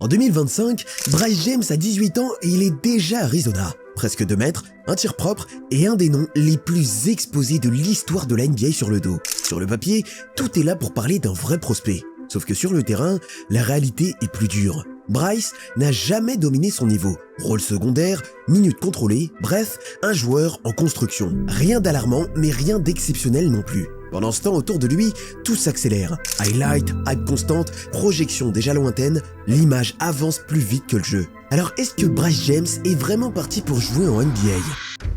En 2025, Bryce James a 18 ans et il est déjà à Arizona. Presque 2 mètres, un tir propre et un des noms les plus exposés de l'histoire de la NBA sur le dos. Sur le papier, tout est là pour parler d'un vrai prospect. Sauf que sur le terrain, la réalité est plus dure. Bryce n'a jamais dominé son niveau. Rôle secondaire, minutes contrôlées, bref, un joueur en construction. Rien d'alarmant, mais rien d'exceptionnel non plus. Pendant ce temps, autour de lui, tout s'accélère. Highlight, hype constante, projection déjà lointaine, l'image avance plus vite que le jeu. Alors est-ce que Bryce James est vraiment parti pour jouer en NBA?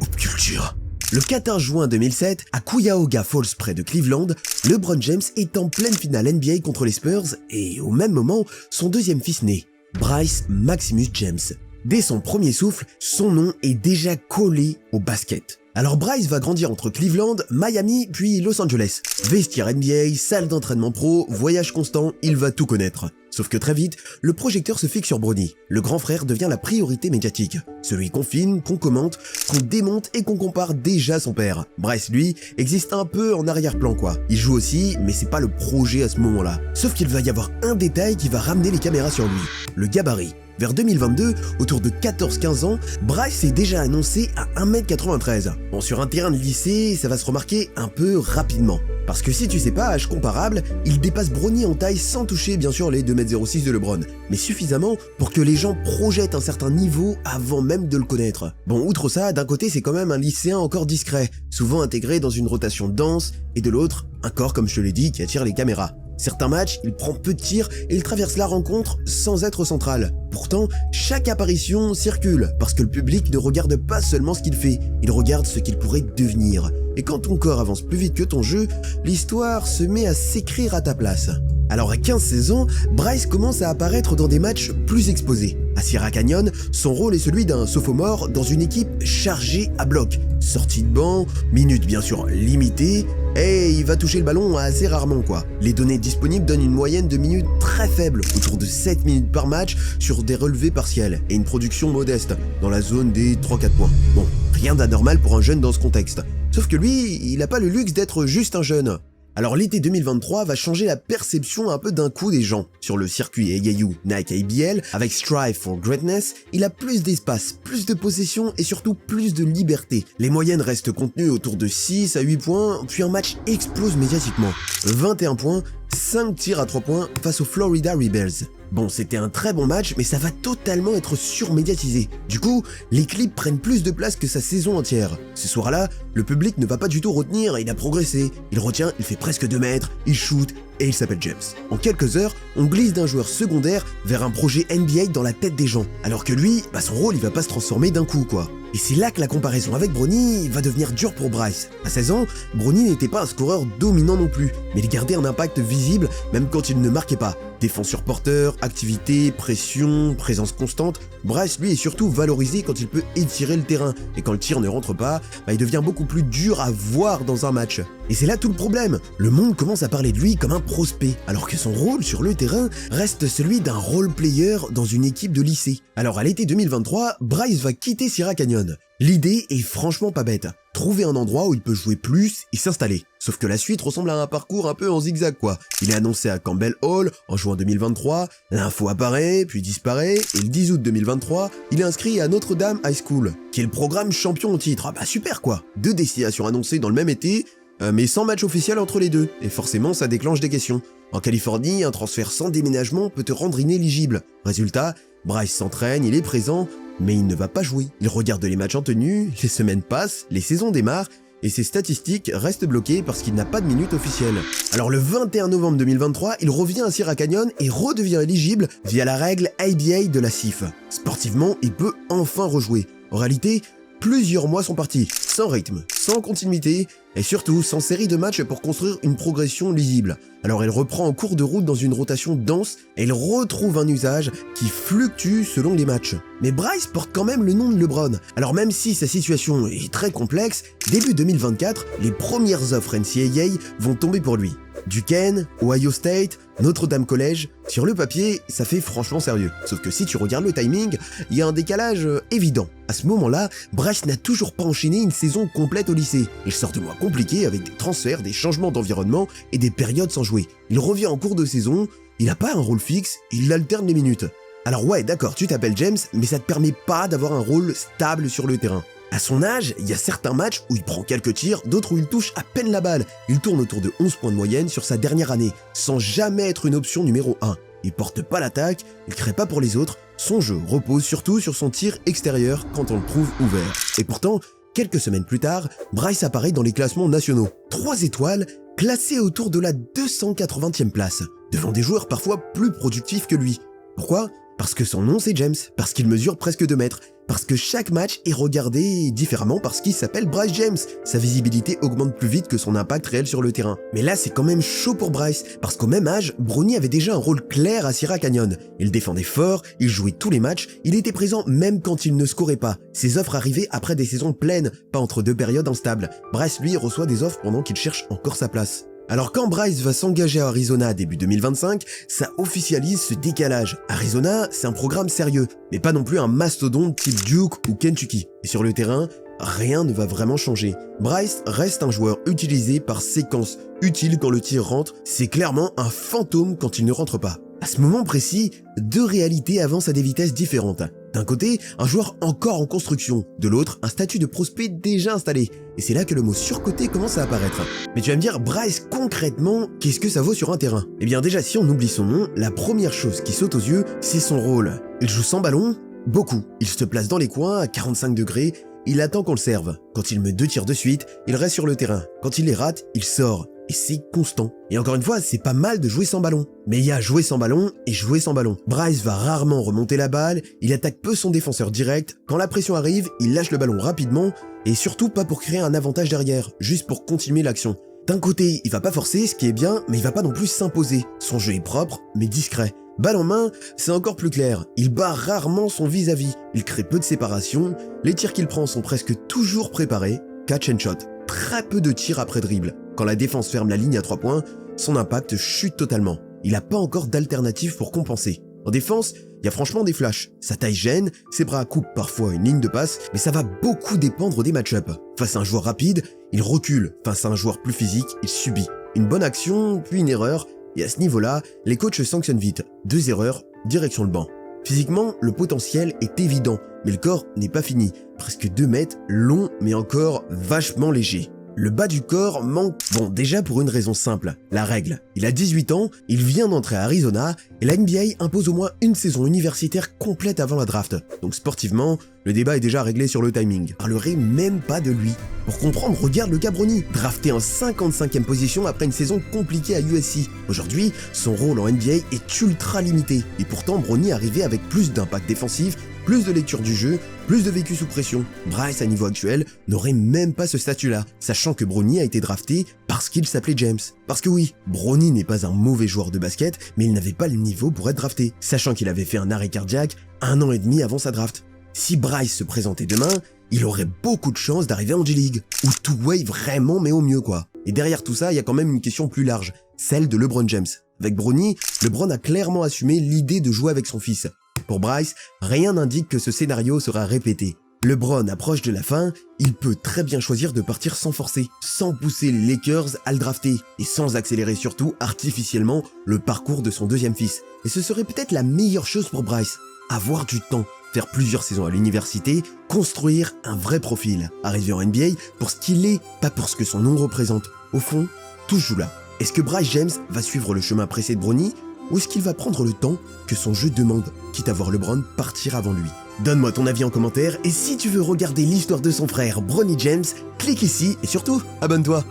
Hoop culture. Le 14 juin 2007, à Cuyahoga Falls près de Cleveland, LeBron James est en pleine finale NBA contre les Spurs et au même moment, son deuxième fils naît, Bryce Maximus James. Dès son premier souffle, son nom est déjà collé au basket. Alors Bryce va grandir entre Cleveland, Miami, puis Los Angeles. Vestiaire NBA, salle d'entraînement pro, voyage constant, il va tout connaître. Sauf que très vite, le projecteur se fixe sur Bronny. Le grand frère devient la priorité médiatique. Celui qu'on filme, qu'on commente, qu'on démonte et qu'on compare déjà à son père. Bryce, lui, existe un peu en arrière-plan quoi. Il joue aussi, mais c'est pas le projet à ce moment-là. Sauf qu'il va y avoir un détail qui va ramener les caméras sur lui. Le gabarit. Vers 2022, autour de 14-15 ans, Bryce est déjà annoncé à 1m93. Bon, sur un terrain de lycée, ça va se remarquer un peu rapidement. Parce que si tu sais pas, âge comparable, il dépasse Bronny en taille sans toucher bien sûr les 2m06 de LeBron, mais suffisamment pour que les gens projettent un certain niveau avant même de le connaître. Bon, outre ça, d'un côté c'est quand même un lycéen encore discret, souvent intégré dans une rotation dense, et de l'autre, un corps comme je te l'ai dit qui attire les caméras. Certains matchs, il prend peu de tirs et il traverse la rencontre sans être central. Pourtant, chaque apparition circule parce que le public ne regarde pas seulement ce qu'il fait, il regarde ce qu'il pourrait devenir. Et quand ton corps avance plus vite que ton jeu, l'histoire se met à s'écrire à ta place. Alors à 15-16 ans, Bryce commence à apparaître dans des matchs plus exposés. À Sierra Canyon, son rôle est celui d'un sophomore dans une équipe chargée à bloc. Sortie de banc, minutes bien sûr limitées, et il va toucher le ballon assez rarement quoi. Les données disponibles donnent une moyenne de minutes très faible, autour de 7 minutes par match sur des relevés partiels, et une production modeste, dans la zone des 3-4 points. Bon, rien d'anormal pour un jeune dans ce contexte. Sauf que lui, il n'a pas le luxe d'être juste un jeune. Alors l'été 2023 va changer la perception un peu d'un coup des gens. Sur le circuit AAU Nike ABL, avec Strive for Greatness, il a plus d'espace, plus de possession et surtout plus de liberté. Les moyennes restent contenues autour de 6 à 8 points, puis un match explose médiatiquement. 21 points, 5 tirs à 3 points face aux Florida Rebels. Bon, c'était un très bon match, mais ça va totalement être surmédiatisé. Du coup, les clips prennent plus de place que sa saison entière. Ce soir-là, le public ne va pas du tout retenir et il a progressé. Il retient, il fait presque 2 mètres, il shoot et il s'appelle James. En quelques heures, on glisse d'un joueur secondaire vers un projet NBA dans la tête des gens. Alors que lui, son rôle, il va pas se transformer d'un coup quoi. Et c'est là que la comparaison avec Bronny va devenir dure pour Bryce. À 16 ans, Bronny n'était pas un scoreur dominant non plus, mais il gardait un impact visible même quand il ne marquait pas. Défense sur porteur, activité, pression, présence constante, Bryce lui est surtout valorisé quand il peut étirer le terrain, et quand le tir ne rentre pas, il devient beaucoup plus dur à voir dans un match. Et c'est là tout le problème, le monde commence à parler de lui comme un prospect, alors que son rôle sur le terrain reste celui d'un role player dans une équipe de lycée. Alors à l'été 2023, Bryce va quitter Sierra Canyon. L'idée est franchement pas bête. Trouver un endroit où il peut jouer plus et s'installer. Sauf que la suite ressemble à un parcours un peu en zigzag quoi. Il est annoncé à Campbell Hall en juin 2023, l'info apparaît, puis disparaît, et le 10 août 2023, il est inscrit à Notre-Dame High School, qui est le programme champion au titre. Ah bah super quoi. 2 destinations annoncées dans le même été, mais sans match officiel entre les deux, et forcément ça déclenche des questions. En Californie, un transfert sans déménagement peut te rendre inéligible. Résultat, Bryce s'entraîne, il est présent, mais il ne va pas jouer. Il regarde les matchs en tenue, les semaines passent, les saisons démarrent, et ses statistiques restent bloquées parce qu'il n'a pas de minutes officielles. Alors le 21 novembre 2023, il revient à Sierra Canyon et redevient éligible via la règle ABA de la CIF. Sportivement, il peut enfin rejouer. En réalité, plusieurs mois sont partis, sans rythme, sans continuité, et surtout sans série de matchs pour construire une progression lisible. Alors il reprend en cours de route dans une rotation dense et il retrouve un usage qui fluctue selon les matchs. Mais Bryce porte quand même le nom de LeBron. Alors même si sa situation est très complexe, début 2024, les premières offres NCAA vont tomber pour lui. Duquesne, Ohio State, Notre-Dame College, sur le papier, ça fait franchement sérieux. Sauf que si tu regardes le timing, il y a un décalage évident. À ce moment-là, Bryce n'a toujours pas enchaîné une saison complète au lycée. Il sort de mois compliqués avec des transferts, des changements d'environnement et des périodes sans jouer. Il revient en cours de saison, il n'a pas un rôle fixe, il alterne les minutes. Alors ouais, d'accord, tu t'appelles James, mais ça te permet pas d'avoir un rôle stable sur le terrain. À son âge, il y a certains matchs où il prend quelques tirs, d'autres où il touche à peine la balle. Il tourne autour de 11 points de moyenne sur sa dernière année, sans jamais être une option numéro 1. Il porte pas l'attaque, il crée pas pour les autres, son jeu repose surtout sur son tir extérieur quand on le trouve ouvert. Et pourtant, quelques semaines plus tard, Bryce apparaît dans les classements nationaux. 3 étoiles, classé autour de la 280e place, devant des joueurs parfois plus productifs que lui. Pourquoi ? Parce que son nom c'est James, parce qu'il mesure presque 2 mètres, parce que chaque match est regardé différemment parce qu'il s'appelle Bryce James. Sa visibilité augmente plus vite que son impact réel sur le terrain. Mais là c'est quand même chaud pour Bryce, parce qu'au même âge, Bronny avait déjà un rôle clair à Sierra Canyon. Il défendait fort, il jouait tous les matchs, il était présent même quand il ne scorait pas. Ses offres arrivaient après des saisons pleines, pas entre 2 périodes instables. Bryce lui reçoit des offres pendant qu'il cherche encore sa place. Alors quand Bryce va s'engager à Arizona début 2025, ça officialise ce décalage. Arizona, c'est un programme sérieux, mais pas non plus un mastodonte type Duke ou Kentucky. Et sur le terrain, rien ne va vraiment changer. Bryce reste un joueur utilisé par séquence, utile quand le tir rentre, c'est clairement un fantôme quand il ne rentre pas. À ce moment précis, 2 réalités avancent à des vitesses différentes. D'un côté, un joueur encore en construction, de l'autre, un statut de prospect déjà installé. Et c'est là que le mot surcoté commence à apparaître. Mais tu vas me dire, Bryce, concrètement, qu'est-ce que ça vaut sur un terrain? Eh bien déjà, si on oublie son nom, la première chose qui saute aux yeux, c'est son rôle. Il joue sans ballon? Beaucoup. Il se place dans les coins, à 45 degrés, il attend qu'on le serve. Quand il met 2 tirs de suite, il reste sur le terrain. Quand il les rate, il sort. Et c'est constant. Et encore une fois, c'est pas mal de jouer sans ballon. Mais il y a jouer sans ballon et jouer sans ballon. Bryce va rarement remonter la balle, il attaque peu son défenseur direct, quand la pression arrive, il lâche le ballon rapidement, et surtout pas pour créer un avantage derrière, juste pour continuer l'action. D'un côté, il va pas forcer, ce qui est bien, mais il va pas non plus s'imposer. Son jeu est propre, mais discret. Balle en main, c'est encore plus clair. Il bat rarement son vis-à-vis, il crée peu de séparation, les tirs qu'il prend sont presque toujours préparés, catch and shot. Très peu de tirs après dribble. Quand la défense ferme la ligne à 3 points, son impact chute totalement. Il n'a pas encore d'alternative pour compenser. En défense, il y a franchement des flashs. Sa taille gêne, ses bras coupent parfois une ligne de passe, mais ça va beaucoup dépendre des match-ups. Face à un joueur rapide, il recule. Face à un joueur plus physique, il subit. Une bonne action, puis une erreur, et à ce niveau-là, les coachs sanctionnent vite. 2 erreurs, direction le banc. Physiquement, le potentiel est évident, mais le corps n'est pas fini. Presque 2 mètres, long mais encore vachement léger. Le bas du corps manque, bon déjà pour une raison simple, la règle. Il a 18 ans, il vient d'entrer à Arizona, et la NBA impose au moins une saison universitaire complète avant la draft. Donc sportivement, le débat est déjà réglé sur le timing. Je parlerai même pas de lui. Pour comprendre, regarde le cas Bronny, drafté en 55e position après une saison compliquée à USC. Aujourd'hui, son rôle en NBA est ultra limité, et pourtant Bronny arrivait avec plus d'impact défensif, plus de lecture du jeu, plus de vécu sous pression. Bryce, à niveau actuel, n'aurait même pas ce statut-là, sachant que Bronny a été drafté parce qu'il s'appelait James. Parce que oui, Bronny n'est pas un mauvais joueur de basket, mais il n'avait pas le niveau pour être drafté, sachant qu'il avait fait un arrêt cardiaque 1 an et demi avant sa draft. Si Bryce se présentait demain, il aurait beaucoup de chances d'arriver en G-League, ou two-way vraiment mais au mieux quoi. Et derrière tout ça, il y a quand même une question plus large, celle de LeBron James. Avec Bronny, LeBron a clairement assumé l'idée de jouer avec son fils. Pour Bryce, rien n'indique que ce scénario sera répété. LeBron approche de la fin, il peut très bien choisir de partir sans forcer, sans pousser les Lakers à le drafter, et sans accélérer surtout artificiellement le parcours de son deuxième fils. Et ce serait peut-être la meilleure chose pour Bryce, avoir du temps, faire plusieurs saisons à l'université, construire un vrai profil, arriver en NBA pour ce qu'il est, pas pour ce que son nom représente. Au fond, tout se joue là. Est-ce que Bryce James va suivre le chemin pressé de Bronny, ou est-ce qu'il va prendre le temps que son jeu demande, quitte à voir LeBron partir avant lui? Donne-moi ton avis en commentaire, et si tu veux regarder l'histoire de son frère Bronny James, clique ici et surtout, abonne-toi.